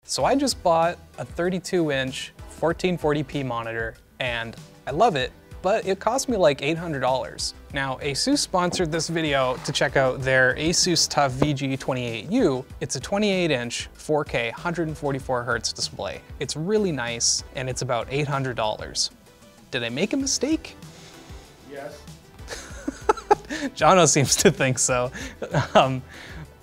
So I just bought a 32-inch 1440p monitor and I love it, but it cost me like $800. Now, ASUS sponsored this video to check out their ASUS TUF VG28U. It's a 28-inch 4K 144Hz display. It's really nice and it's about $800. Did I make a mistake? Yes. Jono seems to think so.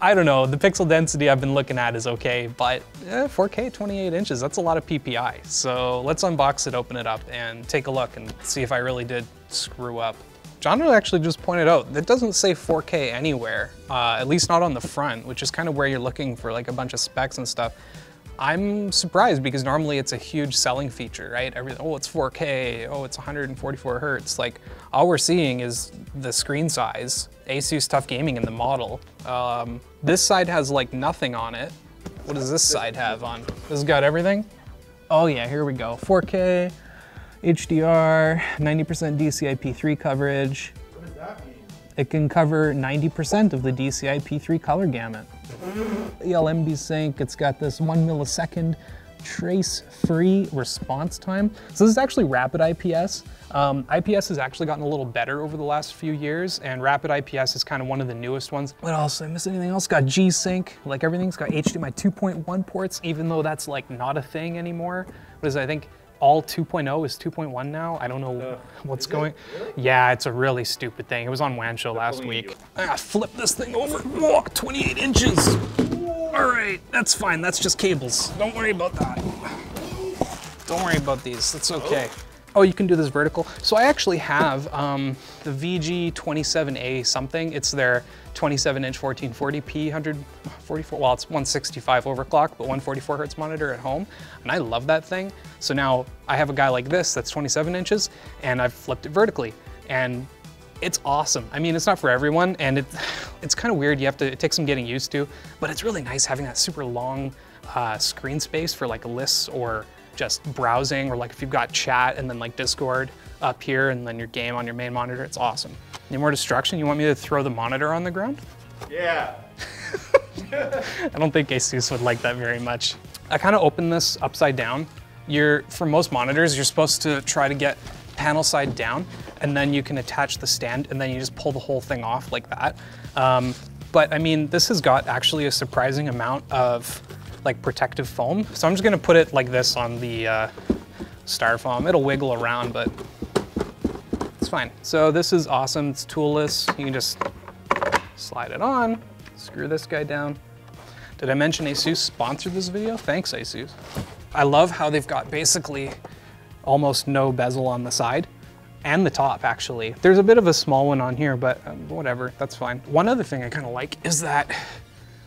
I don't know, the pixel density I've been looking at is okay, but 4K 28 inches, that's a lot of PPI. So let's unbox it, open it up, and take a look and see if I really did screw up. Jono actually just pointed out, that doesn't say 4K anywhere, at least not on the front, which is kind of where you're looking for like a bunch of specs and stuff. I'm surprised because normally it's a huge selling feature, right? Oh, it's 4K, oh, it's 144 Hertz. Like, all we're seeing is the screen size, ASUS TUF Gaming in the model. This side has like nothing on it. What does this side have on? This has got everything? Oh yeah, here we go. 4K, HDR, 90% DCI-P3 coverage. What does that mean? It can cover 90% of the DCI-P3 color gamut. ELMB sync, it's got this 1 millisecond trace-free response time. So this is actually rapid IPS. IPS has actually gotten a little better over the last few years, and rapid IPS is kind of one of the newest ones. What else? Did I miss anything else? Got G-Sync, like everything's got HDMI 2.1 ports, even though that's like not a thing anymore. What is it? I think all 2.0 is 2.1 now. I don't know what's going. Really? Yeah, it's a really stupid thing. It was on WAN Show last week. Flip this thing over. Whoa, 28 inches. All right, that's fine. That's just cables. Don't worry about that. Don't worry about these. That's okay. Oh, you can do this vertical. So I actually have the VG27A something. It's their 27-inch 1440p 144, well, it's 165 overclock, but 144 Hertz monitor at home. And I love that thing. So now I have a guy like this that's 27 inches and I've flipped it vertically. And it's awesome. I mean, it's not for everyone and it's kind of weird. It takes some getting used to, but it's really nice having that super long screen space for like lists or just browsing, or like if you've got chat and then like Discord up here and then your game on your main monitor, it's awesome. Need more destruction? You want me to throw the monitor on the ground? Yeah. I don't think ASUS would like that very much. I kind of opened this upside down. For most monitors, you're supposed to try to get panel side down and then you can attach the stand and then you just pull the whole thing off like that. But I mean, this has got actually a surprising amount of like protective foam. So I'm just gonna put it like this on the styrofoam. It'll wiggle around, but it's fine. So this is awesome, it's toolless. You can just slide it on, screw this guy down. Did I mention ASUS sponsored this video? Thanks, ASUS. I love how they've got basically almost no bezel on the side and the top actually. There's a bit of a small one on here, but whatever, that's fine. One other thing I kind of like is that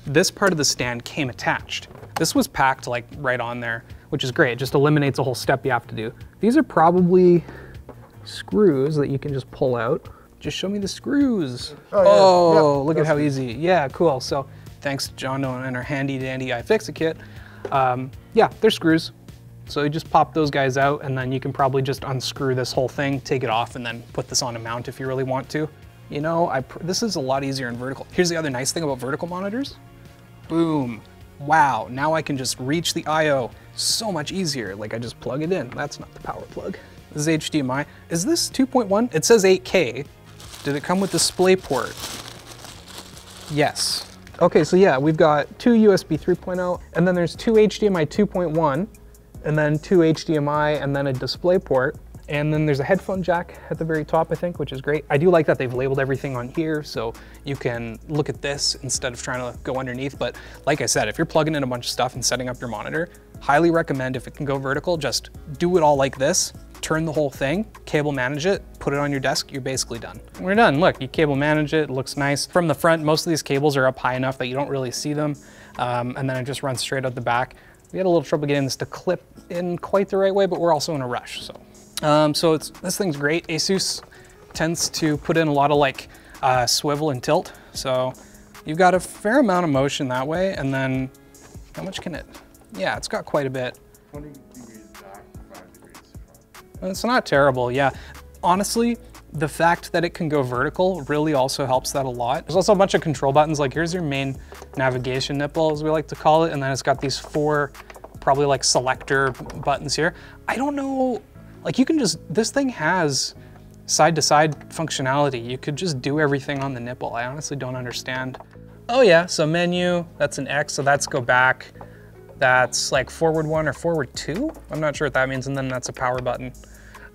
this part of the stand came attached. This was packed like right on there, which is great. It just eliminates a whole step you have to do. These are probably screws that you can just pull out. Just show me the screws. Oh, yep, look at how easy. Yeah, cool. So thanks to Jono and our handy dandy iFixit kit. Yeah, they're screws. So you just pop those guys out and then you can probably just unscrew this whole thing, take it off and then put this on a mount if you really want to. You know, this is a lot easier in vertical. Here's the other nice thing about vertical monitors. Boom. Wow, now I can just reach the I/O so much easier. Like I just plug it in. That's not the power plug. This is HDMI. Is this 2.1? It says 8K. Did it come with DisplayPort? Yes. Okay, so yeah, we've got two USB 3.0, and then there's two HDMI 2.1, and then two HDMI, and then a DisplayPort. And then there's a headphone jack at the very top, I think, which is great. I do like that they've labeled everything on here, so you can look at this instead of trying to go underneath. But like I said, if you're plugging in a bunch of stuff and setting up your monitor, highly recommend if it can go vertical, just do it all like this, turn the whole thing, cable manage it, put it on your desk, you're basically done. We're done. Look, you cable manage it looks nice. From the front, most of these cables are up high enough that you don't really see them, and then it just runs straight out the back. We had a little trouble getting this to clip in quite the right way, but we're also in a rush, so. This thing's great. ASUS tends to put in a lot of like swivel and tilt. So you've got a fair amount of motion that way. And then how much can it? Yeah, it's got quite a bit. 20 degrees back, 5 degrees front. It's not terrible, yeah. Honestly, the fact that it can go vertical really also helps that a lot. There's also a bunch of control buttons. Like here's your main navigation nipple, as we like to call it. And then it's got these 4 probably like selector buttons here. I don't know, like you can just, this thing has side-to-side functionality. You could just do everything on the nipple. I honestly don't understand. Oh yeah, so menu, that's an X, so that's go back. That's like forward 1 or forward 2. I'm not sure what that means, and then that's a power button.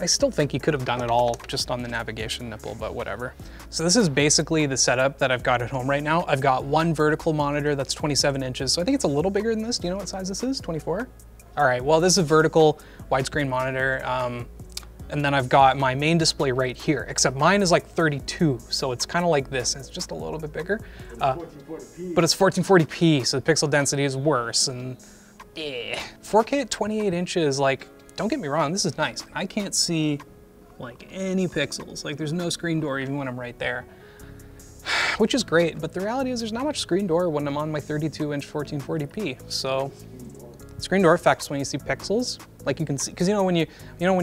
I still think you could have done it all just on the navigation nipple, but whatever. So this is basically the setup that I've got at home right now. I've got one vertical monitor that's 27 inches, so I think it's a little bigger than this. Do you know what size this is, 24? All right, well, this is a vertical widescreen monitor, and then I've got my main display right here, except mine is like 32, so it's kind of like this. It's just a little bit bigger, but it's 1440p, so the pixel density is worse, and 4K at 28 inches, like, don't get me wrong, this is nice. I can't see like any pixels. Like there's no screen door even when I'm right there, which is great. But the reality is there's not much screen door when I'm on my 32-inch 1440p. So screen door affects when you see pixels. Like you can see, because when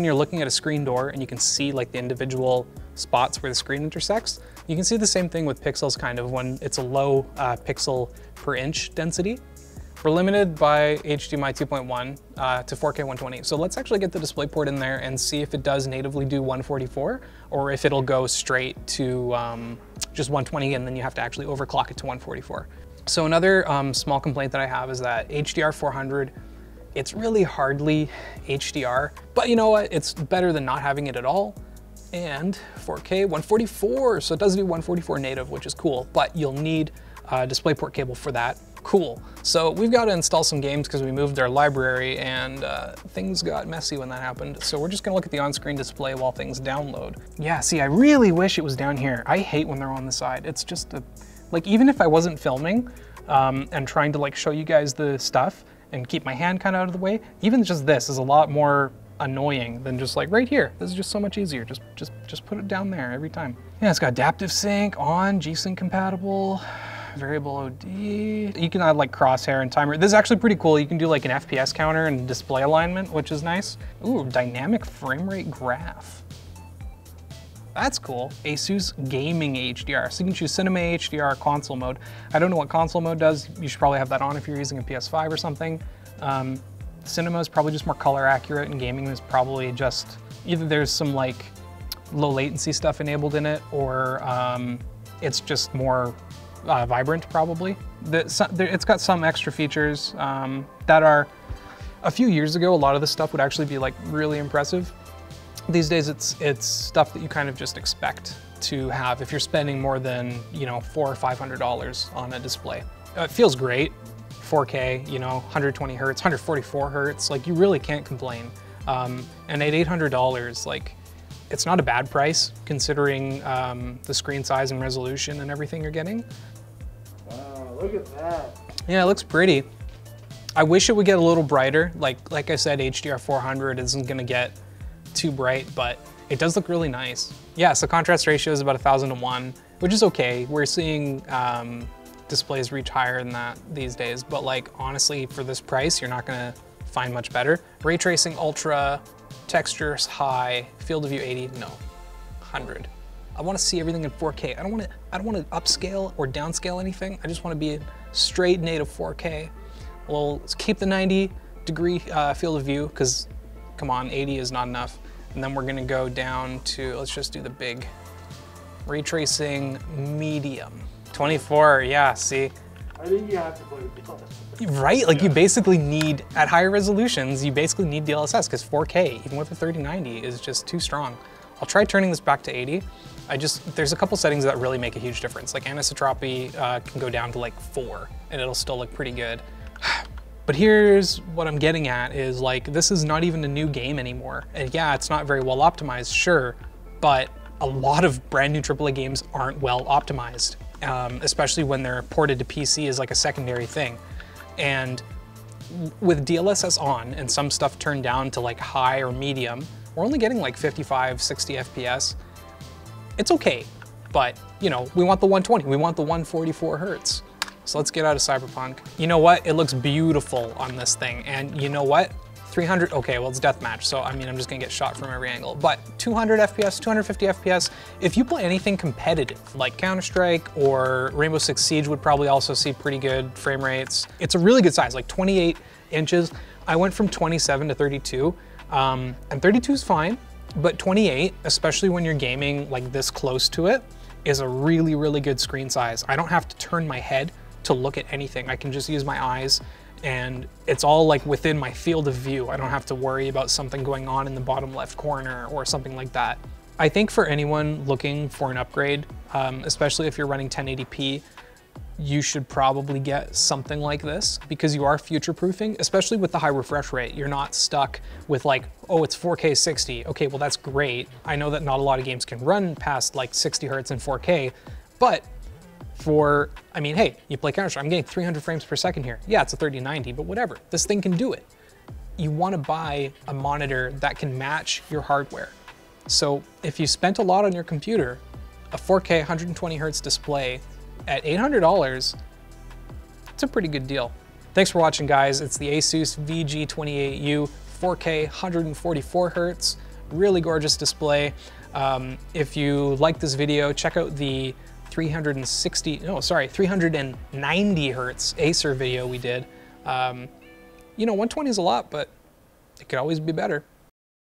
you're looking at a screen door and you can see like the individual spots where the screen intersects. You can see the same thing with pixels kind of when it's a low pixel per inch density. We're limited by HDMI 2.1 to 4K 120. So let's actually get the DisplayPort in there and see if it does natively do 144 or if it'll go straight to just 120 and then you have to actually overclock it to 144. So another small complaint that I have is that HDR 400, it's really hardly HDR, but you know what? It's better than not having it at all. And 4K 144, so it does do 144 native, which is cool, but you'll need a DisplayPort cable for that. Cool. So we've got to install some games because we moved our library and things got messy when that happened. So we're just gonna look at the on-screen display while things download. Yeah, see, I really wish it was down here. I hate when they're on the side. It's just like, even if I wasn't filming and trying to like show you guys the stuff and keep my hand kind of out of the way, even just this is a lot more annoying than just like right here. This is just so much easier. Just put it down there every time. Yeah, it's got adaptive sync on, G-Sync compatible. Variable OD. You can add like crosshair and timer. This is actually pretty cool. You can do like an FPS counter and display alignment, which is nice. Ooh, dynamic frame rate graph. That's cool. ASUS Gaming HDR. So you can choose Cinema HDR, console mode. I don't know what console mode does. You should probably have that on if you're using a PS5 or something. Cinema is probably just more color accurate, and gaming is probably just, either there's some like low latency stuff enabled in it, or it's just more vibrant probably. It's got some extra features that are, a few years ago, a lot of this stuff would actually be like really impressive. These days it's stuff that you kind of just expect to have if you're spending more than, $400 or $500 on a display. It feels great, 4K, 120 hertz, 144 hertz, like you really can't complain. And at $800, like, it's not a bad price considering the screen size and resolution and everything you're getting. Wow, look at that. Yeah, it looks pretty. I wish it would get a little brighter. Like I said, HDR 400 isn't gonna get too bright, but it does look really nice. Yeah, so contrast ratio is about 1,000 to 1, which is okay. We're seeing displays reach higher than that these days, but like honestly, for this price, you're not gonna find much better. Ray tracing ultra, textures high, field of view 80, no, 100. I want to see everything in 4K. I don't want to upscale or downscale anything. I just want to be in straight native 4K. Well, let's keep the 90-degree field of view, because come on, 80 is not enough. And then we're gonna go down to, let's just do the big ray tracing medium. 24, yeah, see. I think you have to play with DLSS. Right, like you basically need, at higher resolutions, you basically need DLSS, because 4K, even with a 3090, is just too strong. I'll try turning this back to 80. There's a couple settings that really make a huge difference. Like anisotropy can go down to like 4, and it'll still look pretty good. But here's what I'm getting at is like, this is not even a new game anymore. And yeah, it's not very well optimized, sure, but a lot of brand new AAA games aren't well optimized, especially when they're ported to PC as like a secondary thing. And with DLSS on and some stuff turned down to like high or medium, we're only getting like 55, 60 FPS. It's okay, but we want the 120, we want the 144 hertz. So let's get out of Cyberpunk. You know what? It looks beautiful on this thing. And you know what? 300, okay, well it's deathmatch, so I mean, I'm just gonna get shot from every angle. But 200 FPS, 250 FPS, if you play anything competitive, like Counter-Strike or Rainbow Six Siege would probably also see pretty good frame rates. It's a really good size, like 28 inches. I went from 27 to 32, and 32 is fine, but 28, especially when you're gaming like this close to it, is a really, really good screen size. I don't have to turn my head to look at anything. I can just use my eyes, and it's all like within my field of view. I don't have to worry about something going on in the bottom left corner or something like that. I think for anyone looking for an upgrade, especially if you're running 1080p, you should probably get something like this because you are future-proofing, especially with the high refresh rate. You're not stuck with like, oh, it's 4K 60. Okay, well that's great. I know that not a lot of games can run past like 60 hertz in 4K, but I mean, hey, you play Counter-Strike, I'm getting 300 frames per second here. Yeah, it's a 3090, but whatever, this thing can do it. You wanna buy a monitor that can match your hardware. So if you spent a lot on your computer, a 4K 120 hertz display at $800, it's a pretty good deal. Thanks for watching, guys. It's the ASUS VG28U 4K 144 hertz, really gorgeous display. If you like this video, check out the 390 hertz Acer video we did. You know, 120 is a lot, but it could always be better.